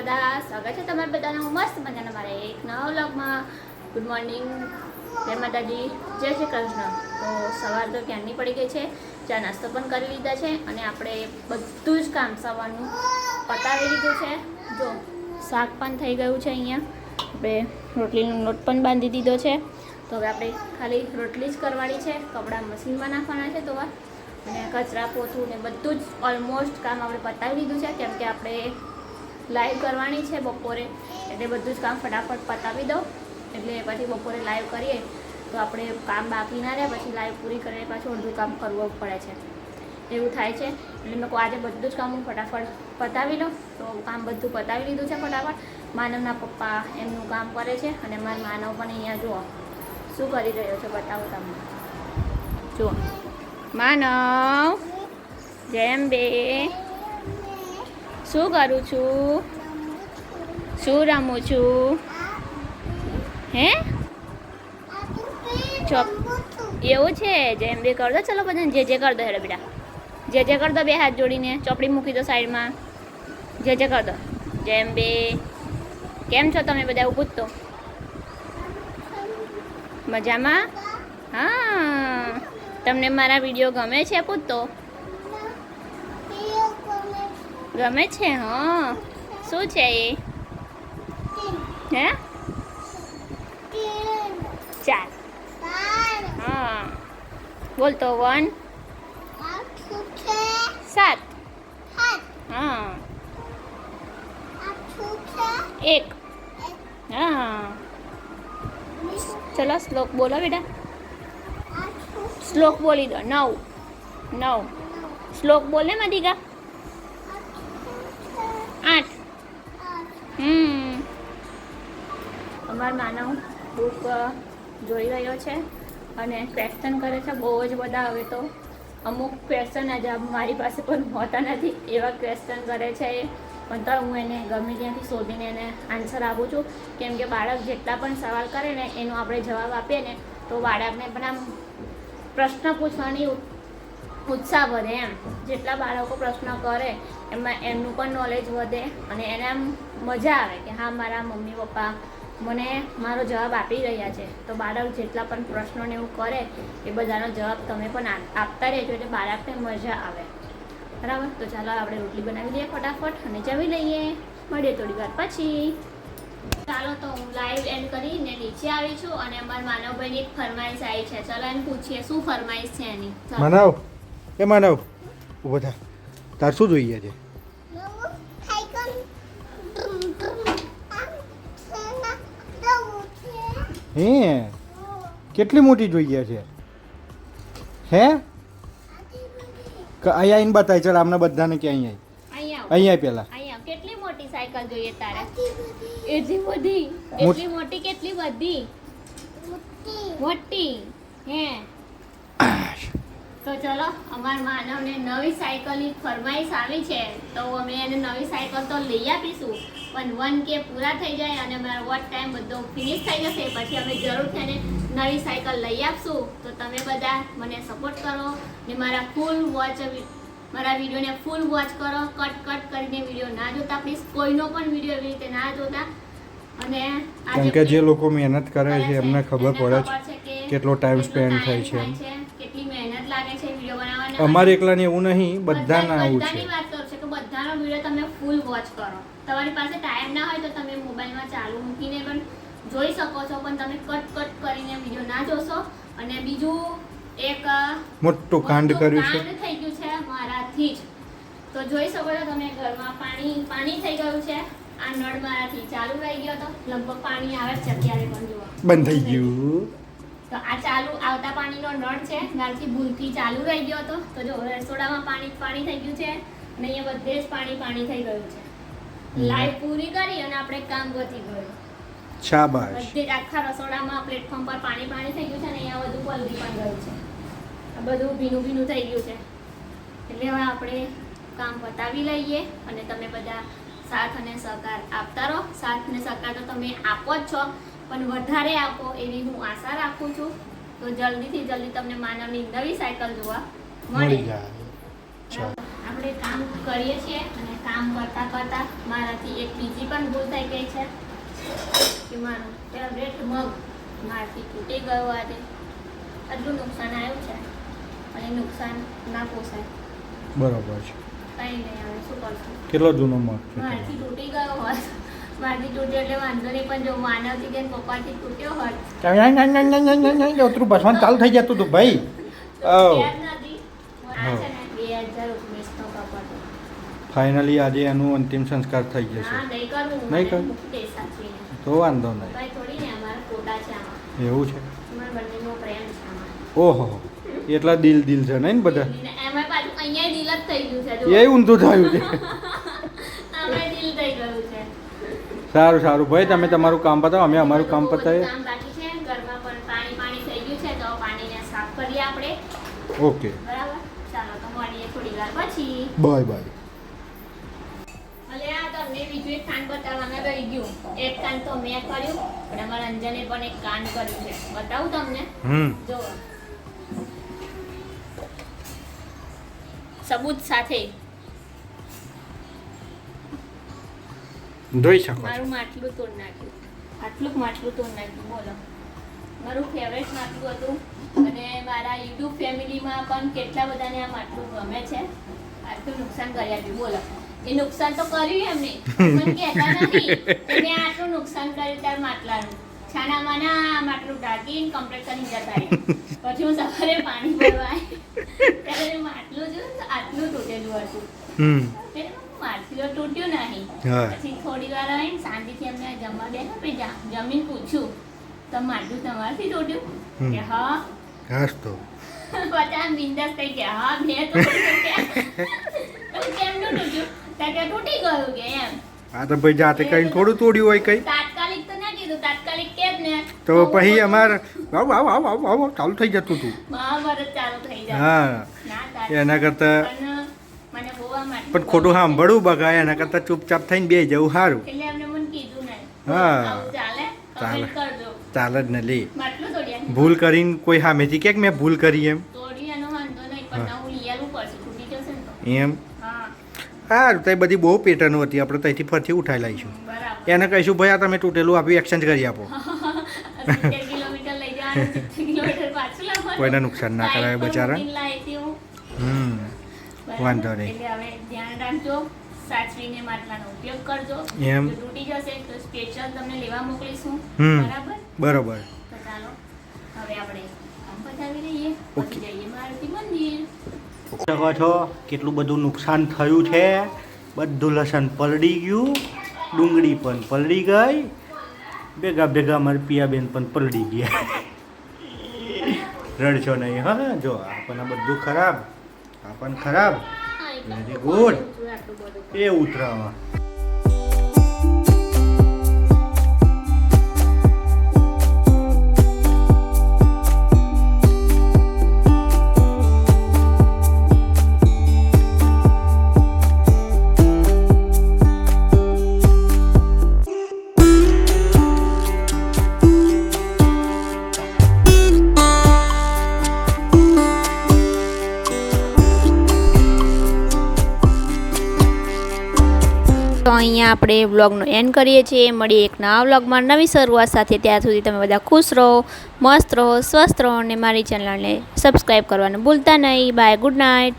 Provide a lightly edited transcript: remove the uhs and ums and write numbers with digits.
બધા, સ્વાગત છે તમારા બધાના મસ્ત મજાના મારા એક નવા વ્લોગમાં. ગુડ મોર્નિંગ, જય માતાજી, જય શ્રી કૃષ્ણ. તો સવાર તો ક્યારની પડી ગઈ છે, ચા નાસ્તો પણ કરી લીધા છે અને આપણે બધું જ કામ સવારનું પતાવી લીધું છે. જો શાક પણ થઈ ગયું છે, અહીંયા આપણે રોટલીનો લોટ પણ બાંધી દીધો છે. તો હવે આપણે ખાલી રોટલી જ કરવાની છે, કપડાં મશીનમાં નાખવાના છે ધોવા, અને કચરા પોતું ને બધું જ ઓલમોસ્ટ કામ આપણે પતાવી લીધું છે, કેમ કે આપણે લાઈવ કરવાની છે બપોરે, એટલે બધું જ કામ ફટાફટ પતાવી દો, એટલે પછી બપોરે લાઈવ કરીએ તો આપણે કામ બાકી ના રહે, પછી લાઈવ પૂરી કરીને પાછું અડધું કામ કરવું પડે છે, એવું થાય છે. એટલે મેં આજે બધું જ કામ હું ફટાફટ પતાવી લઉં. તો કામ બધું પતાવી લીધું છે ફટાફટ. માનવના પપ્પા એમનું કામ કરે છે અને મારા માનવ પણ અહીંયા જુઓ શું કરી રહ્યો છે, બતાવો તમને. જુઓ માનવ, જેમ બે શું કરું છું, શું રમું છું, હે ચોપ એવું છે? જેમ બે કર દો, ચલો બધાને જે કર દો. હેડો બેટા, જે કર દો, બે હાથ જોડીને ચોપડી મૂકી દો સાઈડમાં, જે કર દો. જેમ બે કેમ છો તમે બધા? એવું પૂછતો મજામાં? હા, તમને મારા વિડીયો ગમે છે? પૂછતો ગમે છે? હા, શું છે એ? હે 4. હા બોલતો 1 7. હા 1. હા ચલો શ્લોક બોલો બેટા, શ્લોક બોલી દો. 9 શ્લોક બોલે મદિકા. 8. અમાર માનવ બુક જોઈ રહ્યો છે અને ક્વેશ્ચન કરે છે બહુ જ બધા. હવે તો અમુક ક્વેશ્ચનના જવાબ મારી પાસે પણ હોતા નથી, એવા ક્વેશ્ચન કરે છે એ. પણ તો હું એને ગમે ત્યાંથી શોધીને એને આન્સર આપું છું, કેમ કે બાળક જેટલા પણ સવાલ કરે ને એનો આપણે જવાબ આપીએ ને તો બાળકને પણ આમ પ્રશ્ન પૂછવાની ઉત્સાહ વધે એમ. જેટલા બાળકો પ્રશ્ન કરે એમાં એમનું પણ નોલેજ વધે અને એને આમ મજા આવે કે હા મારા મમ્મી પપ્પા મને મારો જવાબ આપી રહ્યા છે. તો બાળક જેટલા પણ પ્રશ્નોને એવું કરે એ બધાનો જવાબ તમે પણ આપતા રહેજો, એટલે બાળકને મજા આવે. બરાબર? તો ચાલો આપણે રોટલી બનાવી લઈએ ફટાફટ અને જમી લઈએ. મળીએ થોડી વાર પછી. ચાલો તો હું લાઈવ એન્ડ કરીને નીચે આવી છું અને અમારા માનવભાઈની એક ફરમાઈશ આવી છે. ચાલો એને પૂછીએ શું ફરમાઈશ છે એની. માનવ, એ માનવ ઊભો થા, તાર શું જોઈએ છે? હે કેટલી મોટી જોઈએ છે? હે અહીંયા આવીને બતાય. ચાલ આમને બધાને કે અહીંયા પેલા અહીંયા કેટલી મોટી સાયકલ જોઈએ તારે? એટલી બધી? એટલી મોટી કેટલી બધી? મોટી. હે તો ચલો અમારા માનવને નવી સાયકલની ફરમાઈશ આવી છે, તો અમે એને નવી સાયકલ તો લઈ આપીશું, પણ 1K પૂરા થઈ જાય અને મારો વોચ ટાઈમ બધો ફિનિશ થઈ જશે પછી અમે જરૂરથી એને નવી સાયકલ લઈ આપશું. તો તમે બધા મને સપોર્ટ કરો ને મારા મારા વિડીયોને ફૂલ વોચ કરો. કટ કરીને વિડીયો ના જોતા પ્લીઝ, કોઈનો પણ વિડીયો એવી રીતે ના જોતા. અને કારણ કે જે લોકો મહેનત કરે છે એમને ખબર પડે છે કેટલો ટાઈમ સ્પેન્ડ થાય છે, કેટલી મહેનત લાગે છે વિડીયો બનાવવામાં. અમારે એકલાને એવું નહીં, બધાને આવું છે. બધાની વાત કરું છું કે બધાનો વિડીયો તમે ફૂલ વોચ કરો. તમારી પાસે ટાઈમ ના હોય તો તમે મોબાઈલમાં ચાલુ મૂકીને પણ જોઈ શકો છો, પણ તમે કટ કરીને વિડીયો ના જોશો. અને બીજું એક મોટું કાંડ કર્યું છે, કાંડ થઈ ગયું છે મારાથી જ. તો જોઈ શકો છો તમે, ઘરમાં પાણી થઈ ગયું છે. આ નળ મારાથી ચાલુ રહી ગયો હતો, લગભગ પાણી આવે છે અત્યારે પણ જુઓ બંધ થઈ ગયું. તો આ ચાલુ આવતા પાણીનો નળ છે, મારાથી ભૂલથી ચાલુ રહી ગયો હતો. તો જો રસોડામાં પાણી થઈ ગયું છે અને અહીંયા બધે જ પાણી થઈ ગયું છે. લાઈવ પૂરી કરી અને આપણે કામ વધી ગયું. શાબાશ. બધે જ આખા રસોડામાં પ્લેટફોર્મ પર પાણી થઈ ગયું છે અને અહીંયા બધું પલળી પણ ગયું છે. આ બધું ભીનું થઈ ગયું છે. એટલે હવે આપણે કામ પતાવી લઈએ અને તમે બધા સાથ અને સહકાર આપતા રહો. સાથ અને સહકાર તો તમે આપો જ છો, પણ વધારે આપો એવી હું આશા રાખું છું. તો જલ્દીથી જલ્દી તમને માનવની નવી સાયકલ જોવા મળે. આપણે કામ કરીએ છીએ અને કામ કરતાં કરતાં મારાથી એક બીજી પણ ભૂલ થઈ ગઈ છે કે મારું ફેવરેટ મગ મારાથી તૂટી ગયો આજે. આટલું નુકસાન આવ્યું છે અને નુકસાન ના પોસાય. બરાબર છે. કંઈ નહીં, હવે શું કરશું. કેટલો જૂનો મગ છે મારાથી તૂટી ગયો હોત, મારાથી તૂટ્યો એટલે વાંધો નહીં, પણ જો માનવથી કે પપ્પાથી તૂટ્યો હોત ઉતરું બસવાનું ચાલુ થઈ જતું હતું ભાઈ. યાદ નથી. આ છે ને 2019 નો કપડ. ફાઇનલી આજે એનું અંતિમ સંસ્કાર થઈ જશે. હા, નહીં કરવું. નહીં કરવું? મૂકી દઈશ સાચવીને. તો વાંધો નહીં. કંઈ થોડી ને, અમારા ફોટા છે આમાં. એવું છે. અમારા બંનેનો પ્રેમ છે આમાં. ઓહો, એટલા દિલ દિલ છે નહીં ને બધા. ને એમાં પાછું અહીંયા દિલ જ થઈ ગયું છે જો. એ ઊંધું થયું છે. આમાં દિલ થઈ ગયું છે. સારું સારું ભાઈ, તમે તમારું કામ પતાવો, અમે અમારું કામ પતાવીએ. કામ બાકી છે, ઘરમાં પણ પાણી થઈ ગયું છે, તો પાણીને સાફ કરીએ આપણે. ઓકે, બરાબર, ચાલો તો મળીએ થોડી વાર પછી. Bye bye. અલે આ તમને બીજું એક કાન બતાવવાના રહી ગયું. એક કાન તો મેં કર્યું, પણ અમારા અંજને પણ એક કાન કર્યું છે. બતાવું તમને? જો સબૂત સાથે. જોઈ શકો છો. મારું માટલું તોડ નાખ્યું. આટલું માટલું તોડ નાખ્યું. બોલો, મારું ફેવરેટ માટલું હતું અને મારા યુટ્યુબ ફેમિલીમાં પણ કેટલા બધાને આ માટલું ગમે છે. આટલું નુકસાન કરી આપ્યું. બોલો, એ નુકસાન તો કર્યું એમને, પણ કહેતા નથી કે મેં આટલું નુકસાન કર્યું તાર માટલાનું. છાના માના માટલું ઢાંકીને કમ્પ્લીટ કરીને જતા રહ્યા. પછી હું સવારે પાણી ભરવા આવી ત્યારે માટલું જોયું તો આટલું તૂટેલું હતું. માટલું તૂટ્યું નહીં. પછી થોડી વાર આવીને શાંતિથી અમને જમવા બેઠા, પછી જમીન પૂછ્યું તો માટલું તમારથી તૂટ્યું? કે હા. હાસ તો બધા બિંદાસ થઈ ગયા. હા, મેં તો તૂટ્યું કે કેમનું તૂટ્યું? કે તૂટી ગયું કે એમ. આ તો ભાઈ જાતે કઈ થોડું તોડ્યું હોય કઈ. તાત્કાલિક તો ના કીધું, તાત્કાલિક કે જ ને. તો પછી અમાર આવ આવ આવ આવ આવ ચાલુ થઈ જતું હતું. મહાભારત ચાલુ થઈ જાય. હા, એના કરતા મને બહુ આ માટલું પણ ખોટું સાંભળવું બગાય, એના કરતા ચૂપચાપ થઈને બે જવું સારું. એટલે એમને મને કીધું નહીં. હા. આવું ચાલે? ચાલે. કમેન્ટ કરજો. ચાલે જ ને લે. માટલું તોડ્યા. ભૂલ કરીને કોઈ સામેથી કે મેં ભૂલ કરી એમ. તોડ્યું એનો વાંધો નહીં, પણ નવું લઈ આવવું પડશે. તૂટી જશે ને તો. એમ હા, સારું, તો એ બધી બહુ પેટર્નો હતી, આપણે ત્યાંથી ફરથી ઉઠાઈ લઈશું. બરાબર. એને કહીશું ભાઈ આ તમે તૂટેલું આપ્યું, એક્સચેન્જ કરી આપો. 70 કિલોમીટર લઈ જવાનું, 70 કિલોમીટર પાછું લાવવાનું. કોઈને નુકસાન ના કરાવે સાઈડ પર બચારા. મૂકીને લાવી હતી હું. બરાબર. વાંધો નહીં. એટલે હવે ધ્યાન રાખજો, સાચવીને માટલાનો ઉપયોગ કરજો. એમ. જો તૂટી જશે તો સ્પેશિયલ તમને લેવા મોકલીશું. બરાબર. બરોબર. તો ચાલો હવે આપણે કામ પતાવી લઈએ. ઓકે. પછી જઈએ મારુતિ મંદિર. શકો છો કેટલું બધું નુકસાન થયું છે. બધું લસણ પલળી ગયું, ડુંગળી પણ પલળી ગઈ, ભેગા ભેગા અમારી પિયાબેન પણ પલળી ગયા. રડશો નહીં. હા, જો આ પણ આ બધું ખરાબ, આ પણ ખરાબ. હા, એટલે વેરી ગુડ. આટલું બધું. એ ઉતરાવા તો અહીંયા આપણે વ્લોગનો એન્ડ કરીએ છીએ. મળીએ એક નવા વ્લોગમાં નવી શરૂઆત સાથે. ત્યાં સુધી તમે બધા ખુશ રહો, મસ્ત રહો, સ્વસ્થ રહો અને મારી ચેનલને સબસ્ક્રાઈબ કરવાનું ભૂલતા નહીં. Bye, good night.